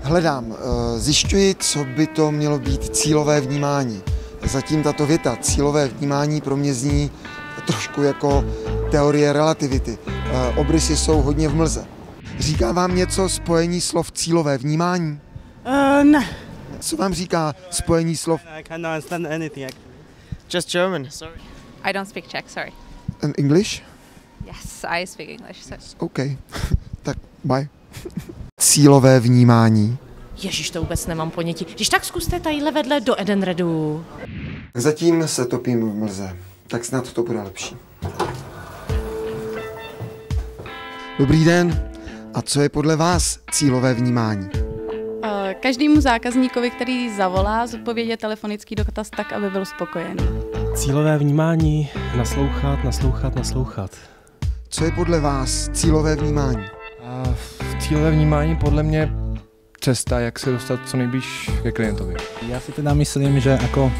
Hledám, zjišťuji, co by to mělo být cílové vnímání. Zatím tato věta, cílové vnímání, pro mě zní trošku jako teorie relativity. Obrysy jsou hodně v mlze. Říká vám něco spojení slov cílové vnímání? Ne. Co vám říká spojení slov? I cannot understand anything. Just German, sorry. I don't speak Czech, sorry. In English? Yes, I speak English. So. OK. Tak bye. Cílové vnímání. Ježíš, to vůbec nemám ponětí. Když tak zkuste tadyhle vedle do Edenredu. Zatím se topím v mlze, tak snad to bude lepší. Dobrý den. A co je podle vás cílové vnímání? Každému zákazníkovi, který zavolá, zodpovědět telefonický dotaz tak, aby byl spokojený. Cílové vnímání, naslouchat. Co je podle vás cílové vnímání? Cílové vnímání podle mě cesta, jak se dostat co nejblíž ke klientovi. Ja si teda myslím, že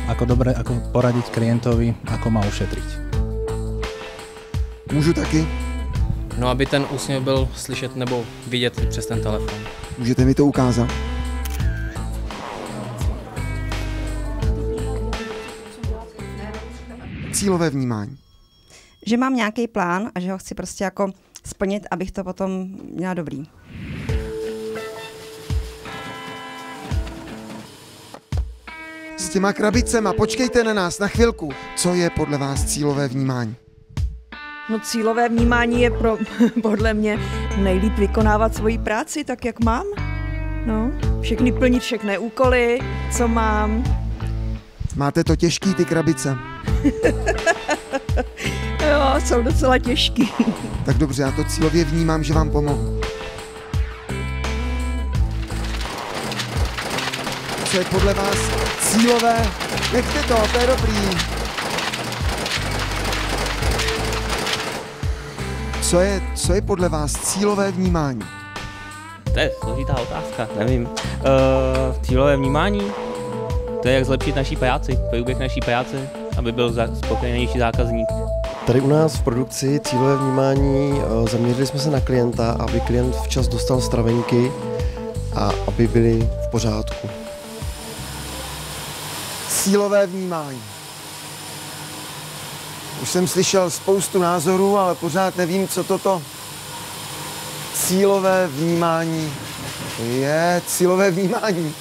ako dobre poradiť klientovi, ako má ušetriť. Můžu taky? No, aby ten úsměv byl slyšet nebo vidět přes ten telefon. Můžete mi to ukázat? Cílové vnímání. Že mám nějaký plán a že ho chci prostě jako splnit, abych to potom měla dobrý. S těma krabicema, počkejte na nás na chvilku. Co je podle vás cílové vnímání? No cílové vnímání je podle mě nejlíp vykonávat svoji práci tak, jak mám. No, plnit všechny úkoly, co mám. Máte to těžký, ty krabice? Jo, jsou docela těžký. Tak dobře, já to cílově vnímám, že vám pomohu. Co je podle vás cílové? Nechte to je dobrý. Co je podle vás cílové vnímání? To je složitá otázka, nevím. Cílové vnímání? To je jak zlepšit naší práci, průběh naší práce, aby byl spokojenější zákazník. Tady u nás v produkci cílové vnímání zaměřili jsme se na klienta, aby klient včas dostal stravenky a aby byly v pořádku. Cílové vnímání. Už jsem slyšel spoustu názorů, ale pořád nevím, co toto cílové vnímání je. Cílové vnímání.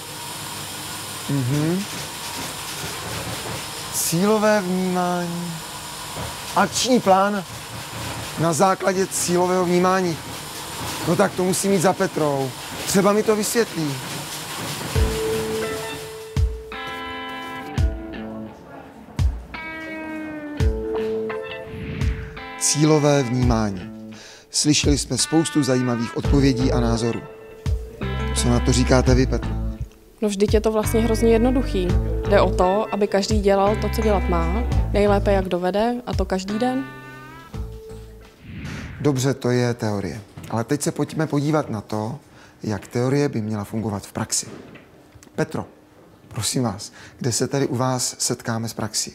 Cílové vnímání. Akční plán na základě cílového vnímání. No tak to musí mít za Petrou. Třeba mi to vysvětlí. Cílové vnímání. Slyšeli jsme spoustu zajímavých odpovědí a názorů. Co na to říkáte vy, Petro? No vždyť je to vlastně hrozně jednoduchý. Jde o to, aby každý dělal to, co dělat má, nejlépe jak dovede, a to každý den. Dobře, to je teorie. Ale teď se pojďme podívat na to, jak teorie by měla fungovat v praxi. Petro, prosím vás, kde se tady u vás setkáme s praxí?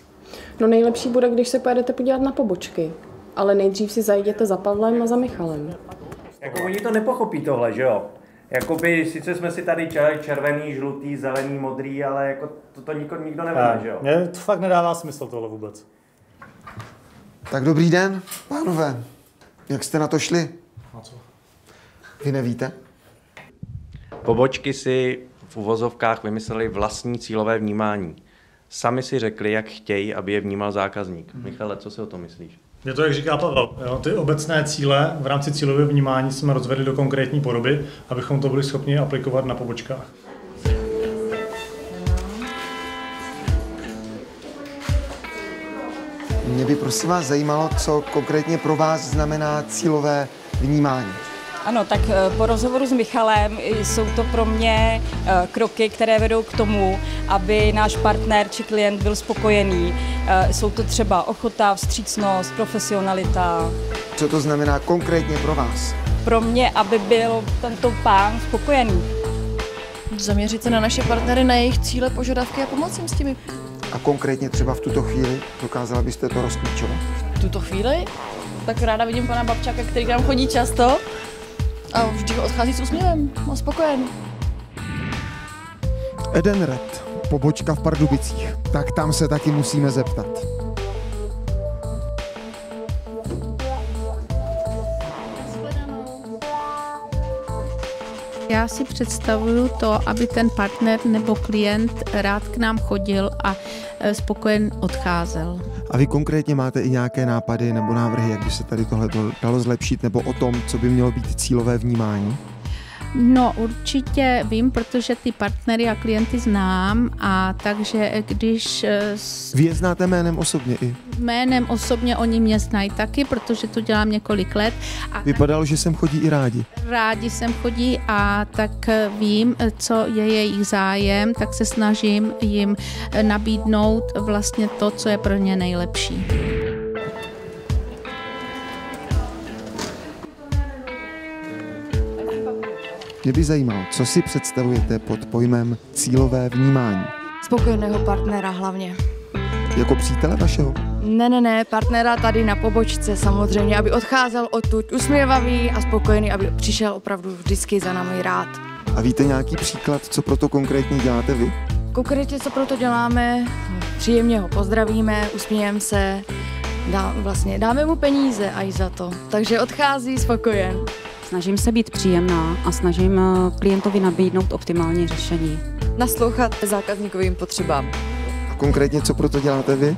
No nejlepší bude, když se pojedete podívat na pobočky. Ale nejdřív si zajděte za Pavlem a za Michalem. Jako oni to nepochopí tohle, že jo? Jakoby, sice jsme si tady červený, žlutý, zelený, modrý, ale jako to nikdo neví, že jo? Mně to fakt nedává smysl tohle vůbec. Tak dobrý den, pánové. Jak jste na to šli? A co? Vy nevíte? Pobočky si v uvozovkách vymysleli vlastní cílové vnímání. Sami si řekli, jak chtějí, aby je vnímal zákazník. Michale, co si o tom myslíš? Je to, jak říká Pavel. Jo, ty obecné cíle v rámci cílového vnímání jsme rozvedli do konkrétní podoby, abychom to byli schopni aplikovat na pobočkách. Mě by prosím vás zajímalo, co konkrétně pro vás znamená cílové vnímání. Ano, tak po rozhovoru s Michalem jsou to pro mě kroky, které vedou k tomu, aby náš partner či klient byl spokojený. Jsou to třeba ochota, vstřícnost, profesionalita. Co to znamená konkrétně pro vás? Pro mě, aby byl tento pán spokojený. Zaměřit se na naše partnery, na jejich cíle, požadavky a pomoci jim s těmi. A konkrétně třeba v tuto chvíli dokázala byste to rozklíčovat? V tuto chvíli? Tak ráda vidím pana Babčáka, který k nám chodí často a vždy odchází s úsměvem a spokojen. Edenred, pobočka v Pardubicích. Tak tam se taky musíme zeptat. Já si představuju to, aby ten partner nebo klient rád k nám chodil a spokojen odcházel. A vy konkrétně máte i nějaké nápady nebo návrhy, jak by se tady tohle dalo zlepšit, nebo o tom, co by mělo být cílové vnímání? No určitě vím, protože ty partnery a klienty znám, a takže když... Vy je znáte jménem osobně i? Jménem osobně oni mě znají taky, protože to dělám několik let. A vypadalo, že sem chodí i rádi. Rádi sem chodí, a tak vím, co je jejich zájem, tak se snažím jim nabídnout vlastně to, co je pro ně nejlepší. Mě by zajímalo, co si představujete pod pojmem cílové vnímání? Spokojeného partnera hlavně. Jako přítele vašeho? Ne, partnera tady na pobočce samozřejmě, aby odcházel odtud usměvavý a spokojený, aby přišel opravdu vždycky za námi rád. A víte nějaký příklad, co pro to konkrétně děláte vy? Konkrétně, co pro to děláme, příjemně ho pozdravíme, usmějeme se, dáme mu peníze a i za to. Takže odchází spokojen. Snažím se být příjemná a snažím klientovi nabídnout optimální řešení. Naslouchat zákazníkovým potřebám. A konkrétně, co pro to děláte vy?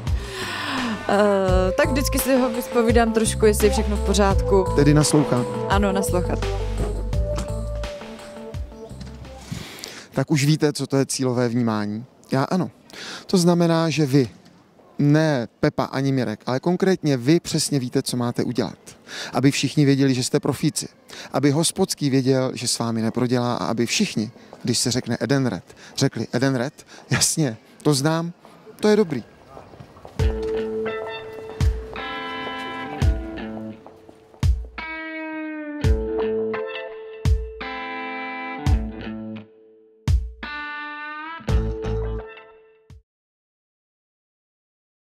Tak vždycky si ho vyspovídám trošku, jestli je všechno v pořádku. Tedy naslouchat? Ano, naslouchat. Tak už víte, co to je cílové vnímání? Já ano. To znamená, že vy, ne Pepa ani Mirek, ale konkrétně vy přesně víte, co máte udělat. Aby všichni věděli, že jste profíci. Aby hospodský věděl, že s vámi neprodělá, a aby všichni, když se řekne Edenred, řekli Edenred, jasně, to znám, to je dobrý.